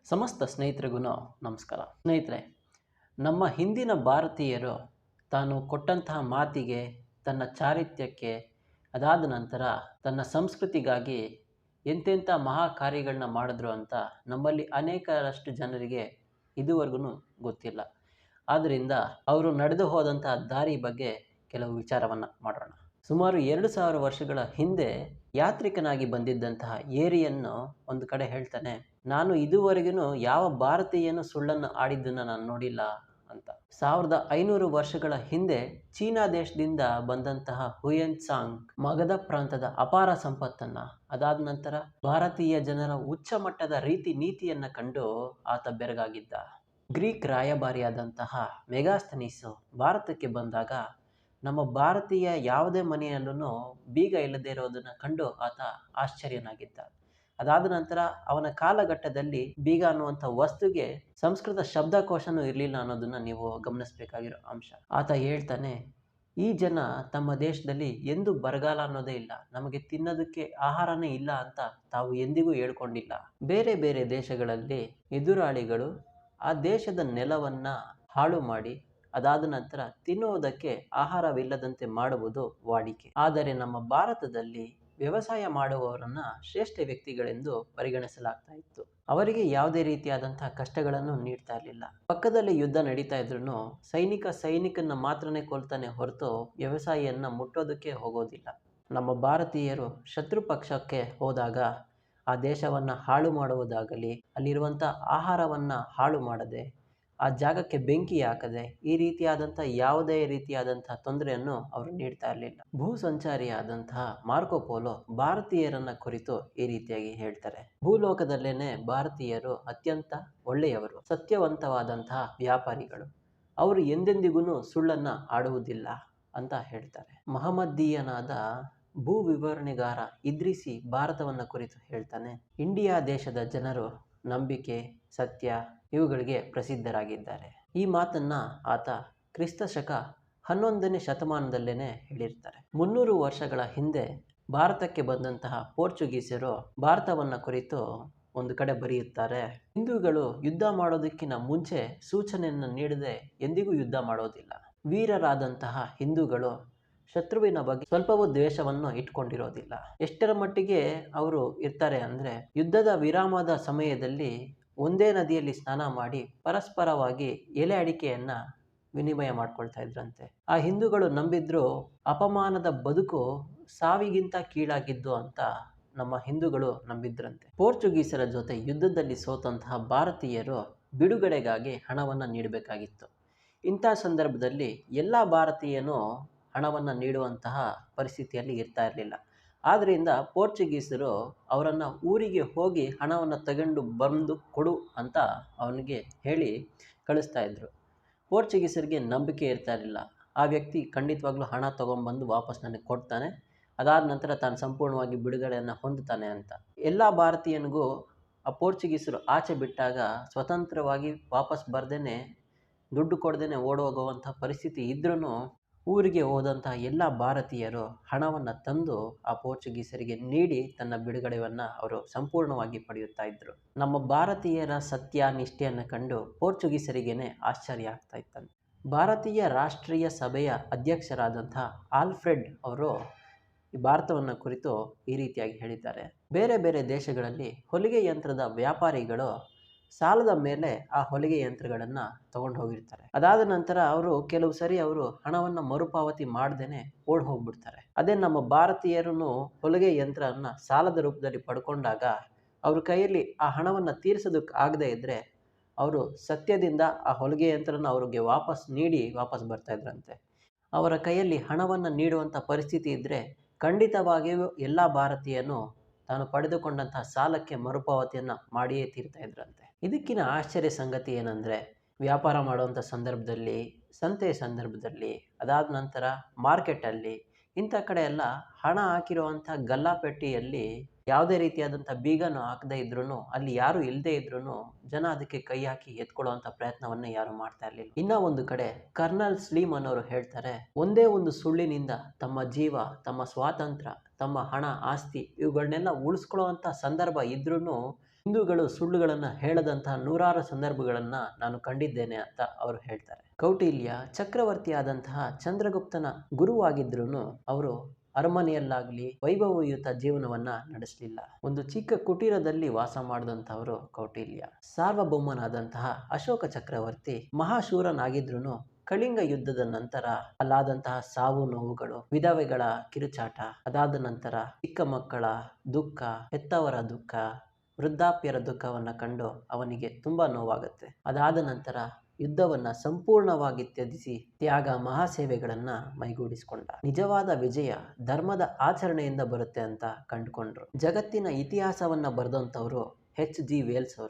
ಸಮಸ್ತ ಸ್ನೇಹಿತರಿಗೂ ನಮಸ್ಕಾರ. ಸ್ನೇಹಿತರೆ, ನಮ್ಮ ಹಿಂದಿನ ಭಾರತೀಯರು ತಾನು ಕೊಟ್ಟಂತಹ ಮಾತಿಗೆ, ತನ್ನ ಚಾರಿತ್ರ್ಯಕ್ಕೆ, ಅದಾದ ನಂತರ ತನ್ನ ಸಂಸ್ಕೃತಿಗಾಗಿ ಎಂತೆಂಥ ಮಹಾ ಕಾರ್ಯಗಳನ್ನ ಮಾಡಿದ್ರು ಅಂತ ನಮ್ಮಲ್ಲಿ ಅನೇಕರಷ್ಟು ಜನರಿಗೆ ಇದುವರೆಗೂ ಗೊತ್ತಿಲ್ಲ. ಆದ್ದರಿಂದ ಅವರು ನಡೆದು ಹೋದಂತಹ ದಾರಿ ಬಗ್ಗೆ ಕೆಲವು ವಿಚಾರವನ್ನು ಮಾಡೋಣ. ಸುಮಾರು 2000 ವರ್ಷಗಳ ಹಿಂದೆ ಯಾತ್ರಿಕನಾಗಿ ಬಂದಿದ್ದಂತಹ ಏರಿಯನ್ನು ಒಂದು ಕಡೆ ಹೇಳ್ತಾನೆ, ನಾನು ಇದುವರೆಗೂ ಯಾವ ಭಾರತೀಯನು ಸುಳ್ಳನ್ನು ಆಡಿದ್ದನ್ನು ನಾನು ನೋಡಿಲ್ಲ ಅಂತ. 1500 ವರ್ಷಗಳ ಹಿಂದೆ ಚೀನಾ ದೇಶದಿಂದ ಬಂದಂತಹ ಹುಯೆನ್ ತ್ಸಾಂಗ್ ಮಗಧ ಪ್ರಾಂತದ ಅಪಾರ ಸಂಪತ್ತನ್ನ, ಅದಾದ ನಂತರ ಭಾರತೀಯ ಜನರ ಉಚ್ಚ ಮಟ್ಟದ ರೀತಿ ನೀತಿಯನ್ನ ಕಂಡು ಆತ ಬೆರಗಾಗಿದ್ದ. ಗ್ರೀಕ್ ರಾಯಭಾರಿಯಾದಂತಹ ಮೆಗಾಸ್ತನೀಸು ಭಾರತಕ್ಕೆ ಬಂದಾಗ ನಮ್ಮ ಭಾರತೀಯ ಯಾವುದೇ ಮನೆಯಲ್ಲೂ ಬೀಗ ಇಲ್ಲದೆ ಇರೋದನ್ನು ಕಂಡು ಆತ ಆಶ್ಚರ್ಯನಾಗಿದ್ದ. ಅದಾದ ನಂತರ ಅವನ ಕಾಲಘಟ್ಟದಲ್ಲಿ ಬೀಗ ಅನ್ನುವಂಥ ವಸ್ತುಗೆ ಸಂಸ್ಕೃತ ಶಬ್ದಕೋಶನೂ ಇರಲಿಲ್ಲ ಅನ್ನೋದನ್ನು ನೀವು ಗಮನಿಸಬೇಕಾಗಿರೋ ಅಂಶ. ಆತ ಹೇಳ್ತಾನೆ, ಈ ಜನ ತಮ್ಮ ದೇಶದಲ್ಲಿ ಎಂದೂ ಬರಗಾಲ ಅನ್ನೋದೇ ಇಲ್ಲ, ನಮಗೆ ತಿನ್ನೋದಕ್ಕೆ ಆಹಾರನೇ ಇಲ್ಲ ಅಂತ ತಾವು ಎಂದಿಗೂ ಹೇಳ್ಕೊಂಡಿಲ್ಲ. ಬೇರೆ ಬೇರೆ ದೇಶಗಳಲ್ಲಿ ಎದುರಾಳಿಗಳು ಆ ದೇಶದ ನೆಲವನ್ನು ಹಾಳು ಮಾಡಿ ಅದಾದ ನಂತರ ತಿನ್ನುವುದಕ್ಕೆ ಆಹಾರವಿಲ್ಲದಂತೆ ಮಾಡುವುದು ವಾಡಿಕೆ. ಆದರೆ ನಮ್ಮ ಭಾರತದಲ್ಲಿ ವ್ಯವಸಾಯ ಮಾಡುವವರನ್ನ ಶ್ರೇಷ್ಠ ವ್ಯಕ್ತಿಗಳೆಂದು ಪರಿಗಣಿಸಲಾಗ್ತಾ ಇತ್ತು. ಅವರಿಗೆ ಯಾವುದೇ ರೀತಿಯಾದಂತಹ ಕಷ್ಟಗಳನ್ನು ನೀಡ್ತಾ ಇರಲಿಲ್ಲ. ಪಕ್ಕದಲ್ಲಿ ಯುದ್ಧ ನಡೀತಾ ಇದ್ರು ಸೈನಿಕನ್ನ ಮಾತ್ರನೇ ಕೊಲ್ತಾನೆ ಹೊರತು ವ್ಯವಸಾಯಿಯನ್ನ ಮುಟ್ಟೋದಕ್ಕೆ ಹೋಗೋದಿಲ್ಲ. ನಮ್ಮ ಭಾರತೀಯರು ಶತ್ರು ಪಕ್ಷಕ್ಕೆ ಹೋದಾಗ ಆ ದೇಶವನ್ನ ಹಾಳು ಮಾಡುವುದಾಗಲಿ, ಅಲ್ಲಿರುವಂಥ ಆಹಾರವನ್ನ ಹಾಳು ಮಾಡದೆ, ಆ ಜಾಗಕ್ಕೆ ಬೆಂಕಿ ಹಾಕದೆ, ಈ ರೀತಿಯಾದಂಥ ಯಾವುದೇ ರೀತಿಯಾದಂತಹ ತೊಂದರೆಯನ್ನು ಅವರು ನೀಡ್ತಾ ಇರಲಿಲ್ಲ. ಭೂ ಸಂಚಾರಿಯಾದಂತಹ ಮಾರ್ಕೋ ಪೋಲೋ ಭಾರತೀಯರನ್ನ ಕುರಿತು ಈ ರೀತಿಯಾಗಿ ಹೇಳ್ತಾರೆ, ಭೂಲೋಕದಲ್ಲೇನೆ ಭಾರತೀಯರು ಅತ್ಯಂತ ಒಳ್ಳೆಯವರು, ಸತ್ಯವಂತವಾದಂತಹ ವ್ಯಾಪಾರಿಗಳು, ಅವರು ಎಂದೆಂದಿಗೂ ಸುಳ್ಳನ್ನ ಆಡುವುದಿಲ್ಲ ಅಂತ ಹೇಳ್ತಾರೆ. ಮಹಮ್ಮದೀಯನಾದ ಭೂ ವಿವರಣೆಗಾರ ಇದ್ರಿಸಿ ಭಾರತವನ್ನ ಕುರಿತು ಹೇಳ್ತಾನೆ, ಇಂಡಿಯಾ ದೇಶದ ಜನರು ನಂಬಿಕೆ, ಸತ್ಯ ಇವುಗಳಿಗೆ ಪ್ರಸಿದ್ಧರಾಗಿದ್ದಾರೆ. ಈ ಮಾತನ್ನ ಆತ ಕ್ರಿಸ್ತ ಶಕ 11ನೇ ಶತಮಾನದಲ್ಲೇನೆ ಹೇಳಿರ್ತಾರೆ. 300 ವರ್ಷಗಳ ಹಿಂದೆ ಭಾರತಕ್ಕೆ ಬಂದಂತಹ ಪೋರ್ಚುಗೀಸರು ಭಾರತವನ್ನ ಕುರಿತು ಒಂದು ಕಡೆ ಬರೆಯುತ್ತಾರೆ, ಹಿಂದೂಗಳು ಯುದ್ಧ ಮಾಡೋದಕ್ಕಿಂತ ಮುಂಚೆ ಸೂಚನೆಯನ್ನು ನೀಡದೆ ಎಂದಿಗೂ ಯುದ್ಧ ಮಾಡೋದಿಲ್ಲ. ವೀರರಾದಂತಹ ಹಿಂದೂಗಳು ಶತ್ರುವಿನ ಬಗ್ಗೆ ಸ್ವಲ್ಪವೂ ದ್ವೇಷವನ್ನು ಇಟ್ಕೊಂಡಿರೋದಿಲ್ಲ. ಎಷ್ಟರ ಮಟ್ಟಿಗೆ ಅವರು ಇರ್ತಾರೆ ಅಂದರೆ, ಯುದ್ಧದ ವಿರಾಮದ ಸಮಯದಲ್ಲಿ ಒಂದೇ ನದಿಯಲ್ಲಿ ಸ್ನಾನ ಮಾಡಿ ಪರಸ್ಪರವಾಗಿ ಎಲೆ ಅಡಿಕೆಯನ್ನ ವಿನಿಮಯ ಮಾಡ್ಕೊಳ್ತಾ ಇದ್ರಂತೆ. ಆ ಹಿಂದೂಗಳು ನಂಬಿದ್ರು ಅಪಮಾನದ ಬದುಕು ಸಾವಿಗಿಂತ ಕೀಳಾಗಿದ್ದು ಅಂತ ನಮ್ಮ ಹಿಂದೂಗಳು ನಂಬಿದ್ರಂತೆ. ಪೋರ್ಚುಗೀಸರ ಜೊತೆ ಯುದ್ಧದಲ್ಲಿ ಸೋತಂತಹ ಭಾರತೀಯರು ಬಿಡುಗಡೆಗಾಗಿ ಹಣವನ್ನು ನೀಡಬೇಕಾಗಿತ್ತು. ಇಂಥ ಸಂದರ್ಭದಲ್ಲಿ ಎಲ್ಲ ಭಾರತೀಯನೂ ಹಣವನ್ನು ನೀಡುವಂತಹ ಪರಿಸ್ಥಿತಿಯಲ್ಲಿ ಇರ್ತಾ ಇರಲಿಲ್ಲ. ಆದ್ದರಿಂದ ಪೋರ್ಚುಗೀಸರು ಅವರನ್ನು ಊರಿಗೆ ಹೋಗಿ ಹಣವನ್ನು ತಗೊಂಡು ಬಂದು ಕೊಡು ಅಂತ ಅವನಿಗೆ ಹೇಳಿ ಕಳಿಸ್ತಾ ಇದ್ರು. ಪೋರ್ಚುಗೀಸರಿಗೆ ನಂಬಿಕೆ ಇರ್ತಾ ಇರಲಿಲ್ಲ, ಆ ವ್ಯಕ್ತಿ ಖಂಡಿತವಾಗ್ಲೂ ಹಣ ತೊಗೊಂಬಂದು ವಾಪಸ್ ನನಗೆ ಕೊಡ್ತಾನೆ, ಅದಾದ ನಂತರ ತಾನು ಸಂಪೂರ್ಣವಾಗಿ ಬಿಡುಗಡೆಯನ್ನು ಹೊಂದುತ್ತಾನೆ ಅಂತ. ಎಲ್ಲ ಭಾರತೀಯನಿಗೂ ಆ ಪೋರ್ಚುಗೀಸರು ಆಚೆ ಬಿಟ್ಟಾಗ ಸ್ವತಂತ್ರವಾಗಿ ವಾಪಸ್ ಬರ್ದೇನೆ, ದುಡ್ಡು ಕೊಡ್ದೇನೆ ಓಡೋಗುವಂಥ ಪರಿಸ್ಥಿತಿ ಇದ್ರೂ ಊರಿಗೆ ಹೋದಂತಹ ಎಲ್ಲ ಭಾರತೀಯರು ಹಣವನ್ನು ತಂದು ಆ ಪೋರ್ಚುಗೀಸರಿಗೆ ನೀಡಿ ತನ್ನ ಬಿಡುಗಡೆಯನ್ನು ಅವರು ಸಂಪೂರ್ಣವಾಗಿ ಪಡೆಯುತ್ತಾ ಇದ್ದರು. ನಮ್ಮ ಭಾರತೀಯರ ಸತ್ಯ ನಿಷ್ಠೆಯನ್ನು ಕಂಡು ಪೋರ್ಚುಗೀಸರಿಗೇನೆ ಆಶ್ಚರ್ಯ ಆಗ್ತಾ ಇತ್ತಂತೆ. ಭಾರತೀಯ ರಾಷ್ಟ್ರೀಯ ಸಭೆಯ ಅಧ್ಯಕ್ಷರಾದಂತಹ ಆಲ್ಫ್ರೆಡ್ ಅವರು ಈ ಭಾರತವನ್ನು ಕುರಿತು ಈ ರೀತಿಯಾಗಿ ಹೇಳಿದ್ದಾರೆ, ಬೇರೆ ಬೇರೆ ದೇಶಗಳಲ್ಲಿ ಹೊಲಿಗೆ ಯಂತ್ರದ ವ್ಯಾಪಾರಿಗಳು ಸಾಲದ ಮೇಲೆ ಆ ಹೊಲಿಗೆ ಯಂತ್ರಗಳನ್ನು ತಗೊಂಡು ಹೋಗಿರ್ತಾರೆ. ಅದಾದ ನಂತರ ಕೆಲವು ಸರಿ ಅವರು ಹಣವನ್ನು ಮರುಪಾವತಿ ಮಾಡ್ದೇನೆ ಓಡ್ ಹೋಗ್ಬಿಡ್ತಾರೆ. ಅದೇ ನಮ್ಮ ಭಾರತೀಯರು ಹೊಲಿಗೆ ಯಂತ್ರವನ್ನು ಸಾಲದ ರೂಪದಲ್ಲಿ ಪಡ್ಕೊಂಡಾಗ ಅವ್ರ ಕೈಯಲ್ಲಿ ಆ ಹಣವನ್ನು ತೀರಿಸೋದಕ್ಕೆ ಆಗದೆ ಇದ್ರೆ ಅವರು ಸತ್ಯದಿಂದ ಆ ಹೊಲಿಗೆ ಯಂತ್ರನ ಅವ್ರಿಗೆ ವಾಪಸ್ ನೀಡಿ ವಾಪಸ್ ಬರ್ತಾ ಇದ್ರಂತೆ. ಅವರ ಕೈಯಲ್ಲಿ ಹಣವನ್ನು ನೀಡುವಂಥ ಪರಿಸ್ಥಿತಿ ಇದ್ದರೆ ಖಂಡಿತವಾಗಿಯೂ ಎಲ್ಲ ಭಾರತೀಯನು ತಾನು ಪಡೆದುಕೊಂಡಂತಹ ಸಾಲಕ್ಕೆ ಮರುಪಾವತಿಯನ್ನು ಮಾಡಿಯೇ ತೀರ್ತಾ ಇದ್ರಂತೆ. ಇದಕ್ಕಿಂತ ಆಶ್ಚರ್ಯ ಸಂಗತಿ ಏನಂದರೆ, ವ್ಯಾಪಾರ ಮಾಡುವಂಥ ಸಂದರ್ಭದಲ್ಲಿ, ಸಂತೆಯ ಸಂದರ್ಭದಲ್ಲಿ, ಅದಾದ ನಂತರ ಮಾರ್ಕೆಟಲ್ಲಿ, ಇಂಥ ಕಡೆ ಎಲ್ಲ ಹಣ ಹಾಕಿರುವಂಥ ಗಲ್ಲಾಪೆಟ್ಟಿಯಲ್ಲಿ ಯಾವುದೇ ರೀತಿಯಾದಂಥ ಬೀಗನು ಹಾಕದೇ ಇದ್ರೂ, ಅಲ್ಲಿ ಯಾರು ಇಲ್ಲದೆ ಇದ್ರೂ ಜನ ಅದಕ್ಕೆ ಕೈ ಹಾಕಿ ಎತ್ಕೊಳ್ಳುವಂಥ ಪ್ರಯತ್ನವನ್ನು ಯಾರು ಮಾಡ್ತಾ ಇರಲಿಲ್ಲ. ಇನ್ನೂ ಒಂದು ಕಡೆ ಕರ್ನಲ್ ಸ್ಲೀಮ್ ಅನ್ನೋರು ಹೇಳ್ತಾರೆ, ಒಂದೇ ಒಂದು ಸುಳ್ಳಿನಿಂದ ತಮ್ಮ ಜೀವ, ತಮ್ಮ ಸ್ವಾತಂತ್ರ್ಯ, ತಮ್ಮ ಹಣ, ಆಸ್ತಿ ಇವುಗಳನ್ನೆಲ್ಲ ಉಳಿಸ್ಕೊಳ್ಳುವಂಥ ಸಂದರ್ಭ ಇದ್ರೂ ಹಿಂದೂಗಳು ಸುಳ್ಳುಗಳನ್ನು ಹೇಳದಂತಹ ನೂರಾರು ಸಂದರ್ಭಗಳನ್ನು ನಾನು ಕಂಡಿದ್ದೇನೆ ಅಂತ ಅವರು ಹೇಳ್ತಾರೆ. ಕೌಟಿಲ್ಯ ಚಕ್ರವರ್ತಿಯಾದಂತಹ ಚಂದ್ರಗುಪ್ತನ ಗುರುವಾಗಿದ್ರೂ ಅವರು ಅರಮನೆಯಲ್ಲಾಗ್ಲಿ ವೈಭವಯುತ ಜೀವನವನ್ನ ನಡೆಸಲಿಲ್ಲ. ಒಂದು ಚಿಕ್ಕ ಕುಟೀರದಲ್ಲಿ ವಾಸ ಮಾಡಿದಂಥವರು ಕೌಟಿಲ್ಯ. ಸಾರ್ವಭೌಮನಾದಂತಹ ಅಶೋಕ ಚಕ್ರವರ್ತಿ ಮಹಾಶೂರನಾಗಿದ್ರೂ ಕಳಿಂಗ ಯುದ್ಧದ ನಂತರ ಅಲ್ಲಾದಂತಹ ಸಾವು ನೋವುಗಳು, ವಿಧವೆಗಳ ಕಿರುಚಾಟ, ಅದಾದ ನಂತರ ಚಿಕ್ಕ ಮಕ್ಕಳ ದುಃಖ, ಹೆತ್ತವರ ದುಃಖ, ವೃದ್ಧಾಪ್ಯರ ದುಃಖವನ್ನ ಕಂಡು ಅವನಿಗೆ ತುಂಬಾ ನೋವಾಗುತ್ತೆ. ಅದಾದ ನಂತರ ಯುದ್ಧವನ್ನ ಸಂಪೂರ್ಣವಾಗಿ ತ್ಯಜಿಸಿ ತ್ಯಾಗ ಮಹಾಸೇವೆಗಳನ್ನ ಮೈಗೂಡಿಸಿಕೊಂಡ. ನಿಜವಾದ ವಿಜಯ ಧರ್ಮದ ಆಚರಣೆಯಿಂದ ಬರುತ್ತೆ ಅಂತ ಕಂಡುಕೊಂಡ್ರು. ಜಗತ್ತಿನ ಇತಿಹಾಸವನ್ನ ಬರೆದಂಥವ್ರು H.G. ವೇಲ್ಸ್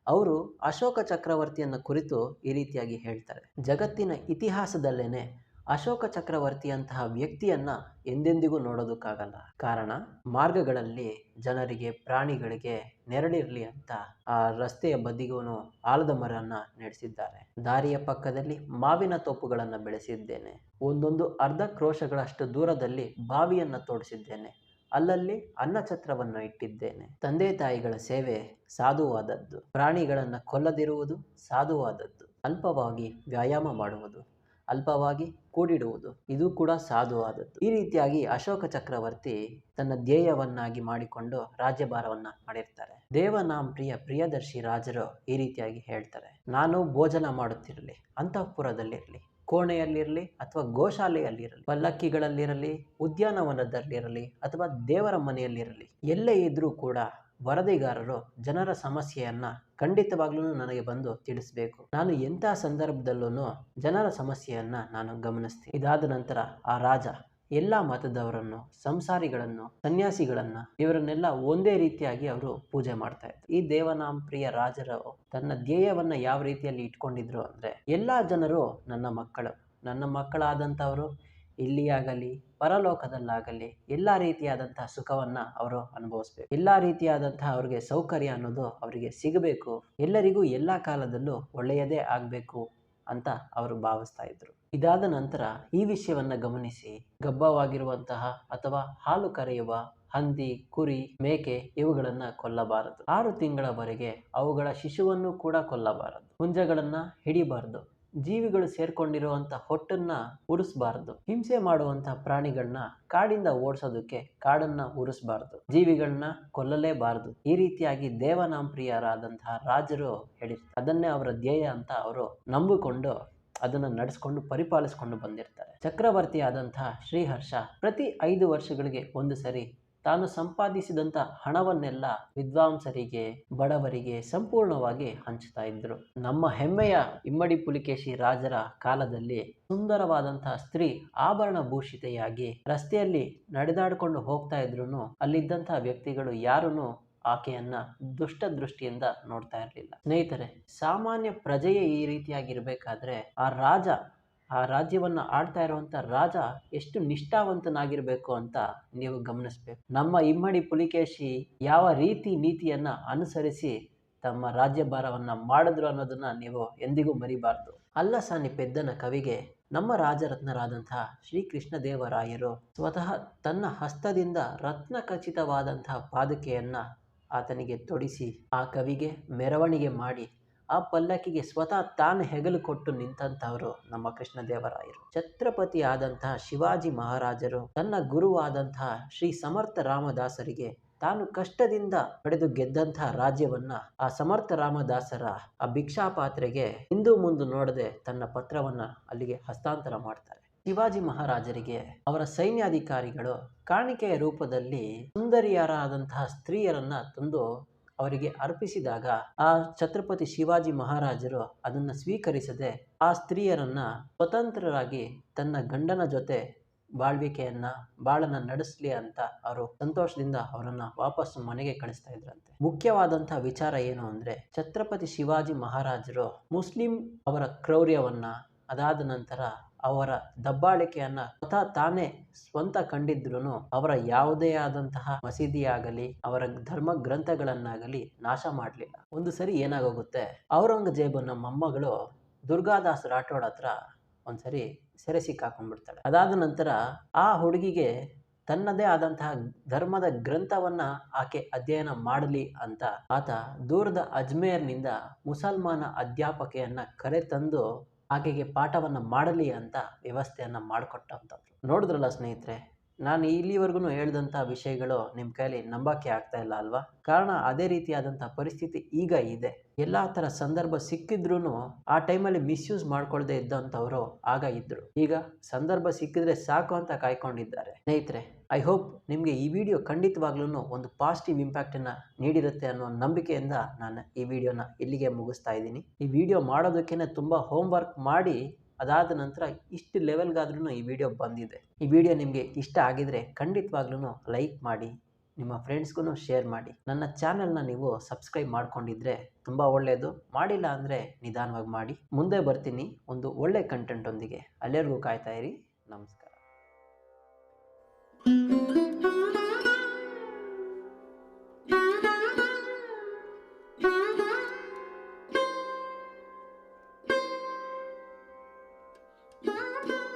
ಅವರು ಅಶೋಕ ಚಕ್ರವರ್ತಿಯನ್ನ ಕುರಿತು ಈ ರೀತಿಯಾಗಿ ಹೇಳ್ತಾರೆ. ಜಗತ್ತಿನ ಇತಿಹಾಸದಲ್ಲೇನೆ ಅಶೋಕ ಚಕ್ರವರ್ತಿಯಂತಹ ವ್ಯಕ್ತಿಯನ್ನ ಎಂದೆಂದಿಗೂ ನೋಡೋದಕ್ಕಾಗಲ್ಲ. ಕಾರಣ, ಮಾರ್ಗಗಳಲ್ಲಿ ಜನರಿಗೆ, ಪ್ರಾಣಿಗಳಿಗೆ ನೆರಳಿರಲಿ ಅಂತ ಆ ರಸ್ತೆಯ ಬದಿಗೂ ಆಲದ ಮರನ್ನ ನಡೆಸಿದ್ದಾರೆ. ದಾರಿಯ ಪಕ್ಕದಲ್ಲಿ ಮಾವಿನ ತೋಪುಗಳನ್ನು ಬೆಳೆಸಿದ್ದೇನೆ. ಒಂದೊಂದು ಅರ್ಧ ಕ್ರೋಶಗಳಷ್ಟು ದೂರದಲ್ಲಿ ಬಾವಿಯನ್ನ ತೋಡಿಸಿದ್ದೇನೆ. ಅಲ್ಲಲ್ಲಿ ಅನ್ನಛತ್ರವನ್ನು ಇಟ್ಟಿದ್ದೇನೆ. ತಂದೆ ತಾಯಿಗಳ ಸೇವೆ ಸಾಧುವಾದದ್ದು, ಪ್ರಾಣಿಗಳನ್ನು ಕೊಲ್ಲದಿರುವುದು ಸಾಧುವಾದದ್ದು, ಅಲ್ಪವಾಗಿ ವ್ಯಾಯಾಮ ಮಾಡುವುದು, ಅಲ್ಪವಾಗಿ ಕೂಡಿಡುವುದು, ಇದು ಕೂಡ ಸಾಧುವಾದದ್ದು. ಈ ರೀತಿಯಾಗಿ ಅಶೋಕ ಚಕ್ರವರ್ತಿ ತನ್ನ ಧ್ಯೇಯವನ್ನಾಗಿ ಮಾಡಿಕೊಂಡು ರಾಜ್ಯಭಾರವನ್ನ ಮಾಡಿರ್ತಾರೆ. ದೇವನಾಂಪ್ರಿಯ ಪ್ರಿಯದರ್ಶಿ ರಾಜರು ಈ ರೀತಿಯಾಗಿ ಹೇಳ್ತಾರೆ, ನಾನು ಭೋಜನ ಮಾಡುತ್ತಿರಲಿ, ಅಂತಃಪುರದಲ್ಲಿರಲಿ, ಕೋಣೆಯಲ್ಲಿರಲಿ ಅಥವಾ ಗೋಶಾಲೆಯಲ್ಲಿರಲಿ, ಪಲ್ಲಕ್ಕಿಗಳಲ್ಲಿರಲಿ, ಉದ್ಯಾನವನದಲ್ಲಿರಲಿ ಅಥವಾ ದೇವರ ಮನೆಯಲ್ಲಿರಲಿ, ಎಲ್ಲೇ ಇದ್ರೂ ಕೂಡ ವರದಿಗಾರರು ಜನರ ಸಮಸ್ಯೆಯನ್ನ ಖಂಡಿತವಾಗ್ಲೂ ನನಗೆ ಬಂದು ತಿಳಿಸ್ಬೇಕು. ನಾನು ಎಂಥ ಸಂದರ್ಭದಲ್ಲೂ ಜನರ ಸಮಸ್ಯೆಯನ್ನ ನಾನು ಗಮನಿಸ್ತೀನಿ. ಇದಾದ ನಂತರ ಆ ರಾಜ ಎಲ್ಲ ಮತದವರನ್ನು, ಸಂಸಾರಿಗಳನ್ನು, ಸನ್ಯಾಸಿಗಳನ್ನ, ಇವರನ್ನೆಲ್ಲ ಒಂದೇ ರೀತಿಯಾಗಿ ಅವರು ಪೂಜೆ ಮಾಡ್ತಾ ಇದ್ರು. ಈ ದೇವನಾಂಪ್ರಿಯ ರಾಜರು ತನ್ನ ಧ್ಯೇಯವನ್ನ ಯಾವ ರೀತಿಯಲ್ಲಿ ಇಟ್ಕೊಂಡಿದ್ರು ಅಂದ್ರೆ, ಎಲ್ಲಾ ಜನರು ನನ್ನ ಮಕ್ಕಳು, ನನ್ನ ಮಕ್ಕಳಾದಂಥವರು ಇಲ್ಲಿಯಾಗಲಿ ಪರಲೋಕದಲ್ಲಾಗಲಿ ಎಲ್ಲ ರೀತಿಯಾದಂತಹ ಸುಖವನ್ನ ಅವರು ಅನುಭವಿಸ್ಬೇಕು. ಎಲ್ಲ ರೀತಿಯಾದಂತಹ ಅವ್ರಿಗೆ ಸೌಕರ್ಯ ಅನ್ನೋದು ಅವರಿಗೆ ಸಿಗಬೇಕು. ಎಲ್ಲರಿಗೂ ಎಲ್ಲ ಕಾಲದಲ್ಲೂ ಒಳ್ಳೆಯದೇ ಆಗಬೇಕು ಅಂತ ಅವರು ಭಾವಿಸ್ತಾ ಇದ್ರು. ಇದಾದ ನಂತರ ಈ ವಿಷಯವನ್ನ ಗಮನಿಸಿ ಗಬ್ಬವಾಗಿರುವಂತಹ ಅಥವಾ ಹಾಲು ಕರೆಯುವ ಹಂದಿ, ಕುರಿ, ಮೇಕೆ ಇವುಗಳನ್ನ ಕೊಲ್ಲಬಾರದು. 6 ತಿಂಗಳವರೆಗೆ ಅವುಗಳ ಶಿಶುವನ್ನು ಕೂಡ ಕೊಲ್ಲಬಾರದು. ಹುಂಜಗಳನ್ನ ಹಿಡಿಬಾರದು. ಜೀವಿಗಳು ಸೇರ್ಕೊಂಡಿರುವಂತ ಹೊಟ್ಟನ್ನ ಉರಿಸಬಾರದು. ಹಿಂಸೆ ಮಾಡುವಂತಹ ಪ್ರಾಣಿಗಳನ್ನ ಕಾಡಿಂದ ಓಡಿಸೋದಕ್ಕೆ ಕಾಡನ್ನ ಉರಿಸಬಾರದು. ಜೀವಿಗಳನ್ನ ಕೊಲ್ಲಲೇಬಾರದು. ಈ ರೀತಿಯಾಗಿ ದೇವನಾಂಪ್ರಿಯರಾದಂತಹ ರಾಜರು ಹೇಳಿರ್ತಾರೆ. ಅದನ್ನೇ ಅವರ ಧ್ಯೇಯ ಅಂತ ಅವರು ನಂಬಿಕೊಂಡು ಅದನ್ನ ನಡೆಸ್ಕೊಂಡು ಪರಿಪಾಲಿಸಿಕೊಂಡು ಬಂದಿರ್ತಾರೆ. ಚಕ್ರವರ್ತಿ ಆದಂತಹ ಶ್ರೀಹರ್ಷ ಪ್ರತಿ 5 ವರ್ಷಗಳಿಗೆ ಒಂದು ಸರಿ ತಾನು ಸಂಪಾದಿಸಿದಂತ ಹಣವನ್ನೆಲ್ಲ ವಿದ್ವಾಂಸರಿಗೆ, ಬಡವರಿಗೆ ಸಂಪೂರ್ಣವಾಗಿ ಹಂಚ್ತಾ ಇದ್ರು. ನಮ್ಮ ಹೆಮ್ಮೆಯ ಇಮ್ಮಡಿ ಪುಲಿಕೇಶಿ ರಾಜರ ಕಾಲದಲ್ಲಿ ಸುಂದರವಾದಂತಹ ಸ್ತ್ರೀ ಆಭರಣ ಭೂಷಿತೆಯಾಗಿ ರಸ್ತೆಯಲ್ಲಿ ನಡೆದಾಡಿಕೊಂಡು ಹೋಗ್ತಾ ಇದ್ರು ಅಲ್ಲಿದ್ದಂತಹ ವ್ಯಕ್ತಿಗಳು ಯಾರೂ ಆಕೆಯನ್ನ ದುಷ್ಟ ದೃಷ್ಟಿಯಿಂದ ನೋಡ್ತಾ ಇರಲಿಲ್ಲ. ಸ್ನೇಹಿತರೆ, ಸಾಮಾನ್ಯ ಪ್ರಜೆಯೇ ಈ ರೀತಿಯಾಗಿರ್ಬೇಕಾದ್ರೆ ಆ ರಾಜ್ಯವನ್ನ ಆಡ್ತಾ ಇರುವಂತ ರಾಜ ಎಷ್ಟು ನಿಷ್ಠಾವಂತನಾಗಿರ್ಬೇಕು ಅಂತ ನೀವು ಗಮನಿಸ್ಬೇಕು. ನಮ್ಮ ಇಮ್ಮಡಿ ಪುಲಿಕೇಶಿ ಯಾವ ರೀತಿ ನೀತಿಯನ್ನ ಅನುಸರಿಸಿ ತಮ್ಮ ರಾಜ್ಯಭಾರವನ್ನ ಮಾಡಿದ್ರು ಅನ್ನೋದನ್ನ ನೀವು ಎಂದಿಗೂ ಮರಿಬಾರ್ದು. ಅಲ್ಲಸಾನಿ ಪೆದ್ದನ ಕವಿಗೆ ನಮ್ಮ ರಾಜರತ್ನರಾದಂತಹ ಶ್ರೀ ಕೃಷ್ಣದೇವರಾಯರು ಸ್ವತಃ ತನ್ನ ಹಸ್ತದಿಂದ ರತ್ನ ಖಚಿತವಾದಂತಹ ಪಾದುಕೆಯನ್ನ ಆತನಿಗೆ ತೊಡಿಸಿ ಆ ಕವಿಗೆ ಮೆರವಣಿಗೆ ಮಾಡಿ ಆ ಪಲ್ಲಕ್ಕಿಗೆ ಸ್ವತಃ ತಾನು ಹೆಗಲು ಕೊಟ್ಟು ನಿಂತಂತವರು ನಮ್ಮ ಕೃಷ್ಣದೇವರಾಯರು. ಛತ್ರಪತಿ ಆದಂತಹ ಶಿವಾಜಿ ಮಹಾರಾಜರು ತನ್ನ ಗುರುವಾದಂತಹ ಶ್ರೀ ಸಮರ್ಥ ರಾಮದಾಸರಿಗೆ ತಾನು ಕಷ್ಟದಿಂದ ಪಡೆದು ಗೆದ್ದಂತಹ ರಾಜ್ಯವನ್ನ ಆ ಸಮರ್ಥ ರಾಮದಾಸರ ಆ ಭಿಕ್ಷಾ ಪಾತ್ರೆಗೆ ಹಿಂದು ಮುಂದೆ ನೋಡದೆ ತನ್ನ ಪತ್ರವನ್ನ ಅಲ್ಲಿಗೆ ಹಸ್ತಾಂತರ ಮಾಡ್ತಾರೆ. ಶಿವಾಜಿ ಮಹಾರಾಜರಿಗೆ ಅವರ ಸೈನ್ಯಾಧಿಕಾರಿಗಳು ಕಾಣಿಕೆಯ ರೂಪದಲ್ಲಿ ಸುಂದರಿಯರಾದಂತಹ ಸ್ತ್ರೀಯರನ್ನ ತಂದು ಅವರಿಗೆ ಅರ್ಪಿಸಿದಾಗ ಆ ಛತ್ರಪತಿ ಶಿವಾಜಿ ಮಹಾರಾಜರು ಅದನ್ನ ಸ್ವೀಕರಿಸದೆ ಆ ಸ್ತ್ರೀಯರನ್ನ ಸ್ವತಂತ್ರರಾಗಿ ತನ್ನ ಗಂಡನ ಜೊತೆ ಬಾಳನ್ನ ನಡೆಸಲಿ ಅಂತ ಅವರು ಸಂತೋಷದಿಂದ ಅವರನ್ನ ವಾಪಸ್ಸು ಮನೆಗೆ ಕಳಿಸ್ತಾ ಇದ್ರಂತೆ. ಮುಖ್ಯವಾದಂತಹ ವಿಚಾರ ಏನು ಅಂದ್ರೆ, ಛತ್ರಪತಿ ಶಿವಾಜಿ ಮಹಾರಾಜರು ಮುಸ್ಲಿಂ ಅವರ ಕ್ರೌರ್ಯವನ್ನ, ಅದಾದ ನಂತರ ಅವರ ದಬ್ಬಾಳಿಕೆಯನ್ನ ಸ್ವತಃ ತಾನೇ ಸ್ವಂತ ಕಂಡಿದ್ರು ಅವರ ಯಾವುದೇ ಆದಂತಹ ಮಸೀದಿಯಾಗಲಿ ಅವರ ಧರ್ಮ ಗ್ರಂಥಗಳನ್ನಾಗಲಿ ನಾಶ ಮಾಡಲಿಲ್ಲ. ಒಂದು ಸರಿ ಏನಾಗೋಗುತ್ತೆ, ಔರಂಗಜೇಬನ ಮೊಮ್ಮಗಳು ದುರ್ಗಾದಾಸ್ ರಾಠೋಡ್ ಹತ್ರ ಒಂದ್ಸರಿ ಸೆರೆ ಸಿಕ್ಕಾಕೊಂಡ್ಬಿಡ್ತಾಳೆ. ಅದಾದ ನಂತರ ಆ ಹುಡುಗಿಗೆ ತನ್ನದೇ ಆದಂತಹ ಧರ್ಮದ ಗ್ರಂಥವನ್ನು ಆಕೆ ಅಧ್ಯಯನ ಮಾಡಲಿ ಅಂತ ಆತ ದೂರದ ಅಜ್ಮೇರ್ನಿಂದ ಮುಸಲ್ಮಾನ ಅಧ್ಯಾಪಕಿಯನ್ನು ಕರೆತಂದು ಆಕೆಗೆ ಪಾಠವನ್ನು ಮಾಡಲಿ ಅಂತ ವ್ಯವಸ್ಥೆಯನ್ನು ಮಾಡಿಕೊಟ್ಟಂಥದ್ದು. ನೋಡಿದ್ರಲ್ಲ ಸ್ನೇಹಿತರೆ, ನಾನು ಇಲ್ಲಿವರೆಗೂ ಹೇಳಿದಂಥ ವಿಷಯಗಳು ನಿಮ್ಮ ಕೈಲಿ ನಂಬಕ್ಕೆ ಆಗ್ತಾ ಇಲ್ಲ ಅಲ್ವಾ? ಕಾರಣ ಅದೇ ರೀತಿಯಾದಂಥ ಪರಿಸ್ಥಿತಿ ಈಗ ಇದೆ. ಎಲ್ಲ ಥರ ಸಂದರ್ಭ ಸಿಕ್ಕಿದ್ರೂ ಆ ಟೈಮಲ್ಲಿ ಮಿಸ್ಯೂಸ್ ಮಾಡ್ಕೊಳ್ದೇ ಇದ್ದಂಥವರು ಆಗ ಇದ್ದರು. ಈಗ ಸಂದರ್ಭ ಸಿಕ್ಕಿದ್ರೆ ಸಾಕು ಅಂತ ಕಾಯ್ಕೊಂಡಿದ್ದಾರೆ. ಸ್ನೇಹಿತರೆ, ಐ ಹೋಪ್ ನಿಮಗೆ ಈ ವಿಡಿಯೋ ಖಂಡಿತವಾಗ್ಲೂ ಒಂದು ಪಾಸಿಟಿವ್ ಇಂಪ್ಯಾಕ್ಟನ್ನು ನೀಡಿರುತ್ತೆ ಅನ್ನೋ ನಂಬಿಕೆಯಿಂದ ನಾನು ಈ ವಿಡಿಯೋನ ಇಲ್ಲಿಗೆ ಮುಗಿಸ್ತಾ ಇದ್ದೀನಿ. ಈ ವಿಡಿಯೋ ಮಾಡೋದಕ್ಕೇ ತುಂಬ ಹೋಮ್ವರ್ಕ್ ಮಾಡಿ ಅದಾದ ನಂತರ ಇಷ್ಟು ಲೆವೆಲ್ಗಾದ್ರೂ ಈ ವಿಡಿಯೋ ಬಂದಿದೆ. ಈ ವಿಡಿಯೋ ನಿಮಗೆ ಇಷ್ಟ ಆಗಿದರೆ ಖಂಡಿತವಾಗ್ಲೂ ಲೈಕ್ ಮಾಡಿ, ನಿಮ್ಮ ಫ್ರೆಂಡ್ಸ್ಗೂ ಶೇರ್ ಮಾಡಿ. ನನ್ನ ಚಾನಲ್ನ ನೀವು ಸಬ್ಸ್ಕ್ರೈಬ್ ಮಾಡ್ಕೊಂಡಿದ್ರೆ ತುಂಬ ಒಳ್ಳೆಯದು. ಮಾಡಿಲ್ಲ ಅಂದರೆ ನಿಧಾನವಾಗಿ ಮಾಡಿ. ಮುಂದೆ ಬರ್ತೀನಿ ಒಂದು ಒಳ್ಳೆ ಕಂಟೆಂಟ್ ಒಂದಿಗೆ. ಅಲ್ಲಿವರೆಗೂ ಕಾಯ್ತಾ ಇರಿ. ನಮಸ್ಕಾರ. Yeah.